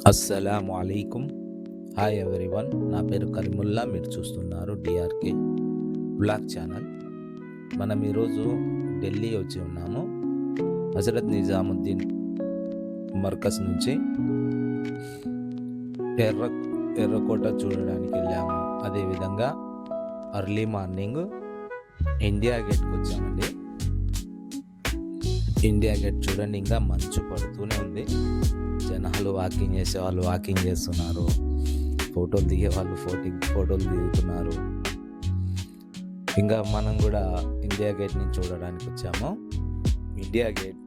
అస్సలాము అలైకుం. Hi everyone. నా పేరు కరీముల్లా. మీరు చూస్తున్నారు డిఆర్కే బ్లాగ్ ఛానల్. మనం ఈరోజు ఢిల్లీ వచ్చి ఉన్నాము. హజరత్ నిజాముద్దీన్ మర్కజ్ నుంచి ఎర్రకోట చూడడానికి వెళ్ళాము. అదేవిధంగా అర్లీ మార్నింగ్ ఇండియా గేట్కి వచ్చామండి. ఇండియా గేట్ చూడండి, ఇంకా మంచు పడుతూనే ఉంది. జనాలు వాకింగ్ చేసే వాళ్ళు వాకింగ్ చేస్తున్నారు, ఫోటోలు దిగే వాళ్ళు ఫోటోలు దిగుతున్నారు. ఇంకా మనం కూడా ఇండియా గేట్ని చూడడానికి వచ్చాము. ఇండియా గేట్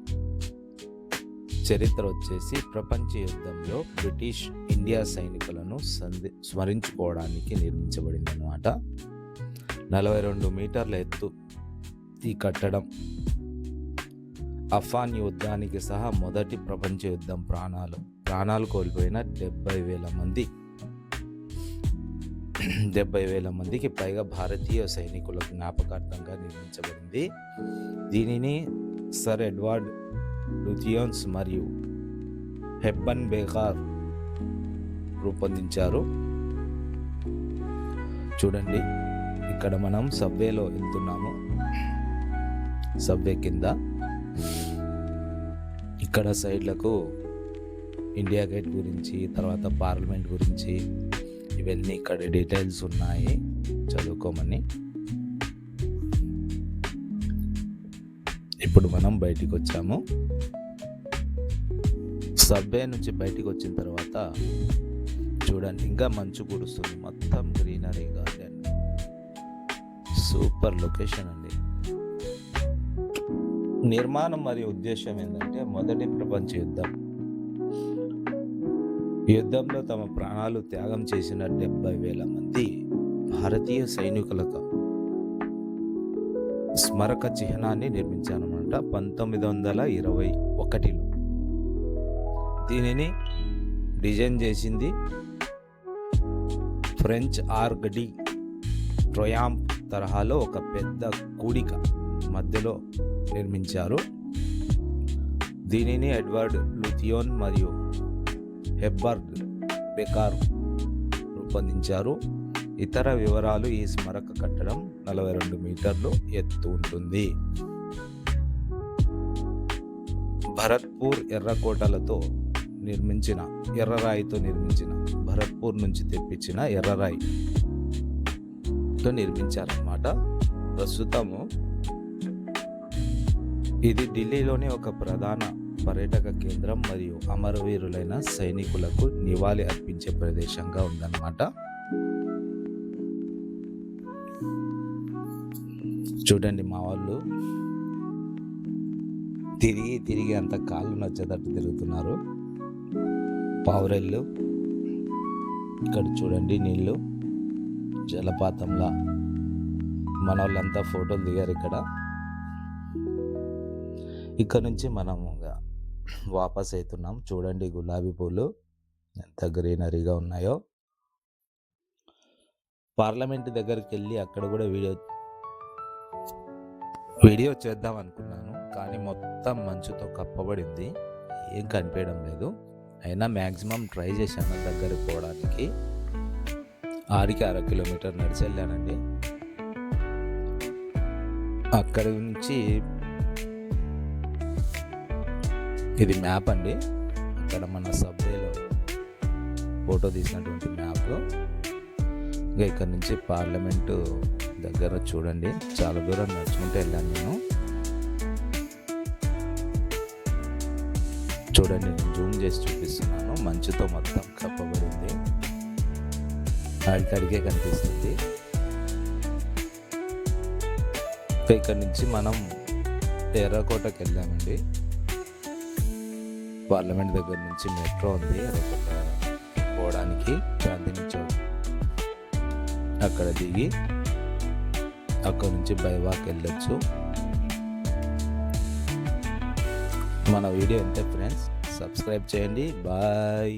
చరిత్ర వచ్చేసి ప్రపంచ యుద్ధంలో బ్రిటిష్ ఇండియా సైనికులను స్మరించుకోవడానికి నిర్మించబడింది అన్నమాట. 42 మీటర్ల ఎత్తు ఈ కట్టడం. అఫాన్ యుద్ధానికి సహా మొదటి ప్రపంచ యుద్ధం ప్రాణాలు కోల్పోయిన 70,000 మందికి పైగా భారతీయ సైనికుల జ్ఞాపకార్థంగా నిర్మించబడింది. దీనిని సర్ ఎడ్వర్డ్ లుథియన్స్ మరియు హెబ్బన్ బేకార్ రూపొందించారు. చూడండి, ఇక్కడ మనం సబ్వేలో వెళ్తున్నాము. సబ్వే కింద ఇక్కడ సైడ్లకు ఇండియా గేట్ గురించి, తర్వాత పార్లమెంట్ గురించి, ఇవన్నీ ఇక్కడ డీటెయిల్స్ ఉన్నాయి, చదువుకోమని. ఇప్పుడు మనం బయటికి వచ్చాము. సబ్వే నుంచి బయటికి వచ్చిన తర్వాత చూడండి, ఇంకా మంచు కురుస్తుంది. మొత్తం గ్రీనరీ గార్డెన్, సూపర్ లొకేషన్ అండి. నిర్మాణం మరియు ఉద్దేశం ఏంటంటే, మొదటి ప్రపంచ యుద్ధంలో తమ ప్రాణాలు త్యాగం చేసిన 70,000 మంది భారతీయ సైనికులకు స్మారక చిహ్నాన్ని నిర్మించారన్నమాట 1921లో. దీనిని డిజైన్ చేసింది ఫ్రెంచ్ ఆర్క్ డి ట్రొయాంఫ్ తరహాలో ఒక పెద్ద కూడిక మధ్యలో నిర్మించారు. దీనిని ఎడ్వర్డ్ లుథియోన్ మరియు హెబ్బర్డ్ బేకార్ రూపొందించారు. ఇతర వివరాలు: ఈ స్మారక కట్టడం 42 మీటర్లు ఎత్తు ఉంటుంది. భరత్పూర్ ఎర్రరాయితో నిర్మించిన భరత్పూర్ నుంచి తెప్పించిన ఎర్రరాయితో నిర్మించారన్నమాట. ప్రస్తుతము ఇది ఢిల్లీలోని ఒక ప్రధాన పర్యాటక కేంద్రం మరియు అమరవీరులైన సైనికులకు నివాళి అర్పించే ప్రదేశంగా ఉందన్నమాట. చూడండి, మా వాళ్ళు తిరిగి అంత కాళ్ళు నచ్చేటట్టు తిరుగుతున్నారు. పావురెళ్ళు, ఇక్కడ చూడండి నీళ్ళు జలపాతంలా. మన వాళ్ళంతా ఫోటోలు దిగారు. ఇక్కడ నుంచి మనం వాపస్ అవుతున్నాం. చూడండి, గులాబీ పూలు ఎంత గ్రీనరీగా ఉన్నాయో. పార్లమెంట్ దగ్గరికి వెళ్ళి అక్కడ కూడా వీడియో చేద్దాం అనుకున్నాను, కానీ మొత్తం మంచుతో కప్పబడింది, ఏం కనిపించడం లేదు. అయినా మ్యాక్సిమం ట్రై చేశాను దగ్గరికి పోవడానికి. 6 కిలోమీటర్ నడిచి వెళ్ళానండి. అక్కడి నుంచి ఇది మ్యాప్ అండి. ఇక్కడ మన సబ్వేలో ఫోటో తీసినటువంటి మ్యాప్. ఇంకా ఇక్కడ నుంచి పార్లమెంటు దగ్గర చూడండి, చాలా దూరం నడుచుకుంటూ వెళ్ళాను నేను. చూడండి, నేను జూమ్ చేసి చూపిస్తున్నాను. మంచుతో మొత్తం కప్పబడింది, అడికడికే కనిపిస్తుంది. ఇక్కడ నుంచి మనం ఎర్రకోటకి వెళ్ళామండి. పార్లమెంట్ దగ్గర నుంచి మెట్రో ఉంది పోవడానికి. చాందిని చౌక్ అక్కడ దిగి అక్కడ నుంచి బై వాక్ వెళ్ళొచ్చు. మన వీడియో అంతే ఫ్రెండ్స్. సబ్స్క్రైబ్ చేయండి. బాయ్.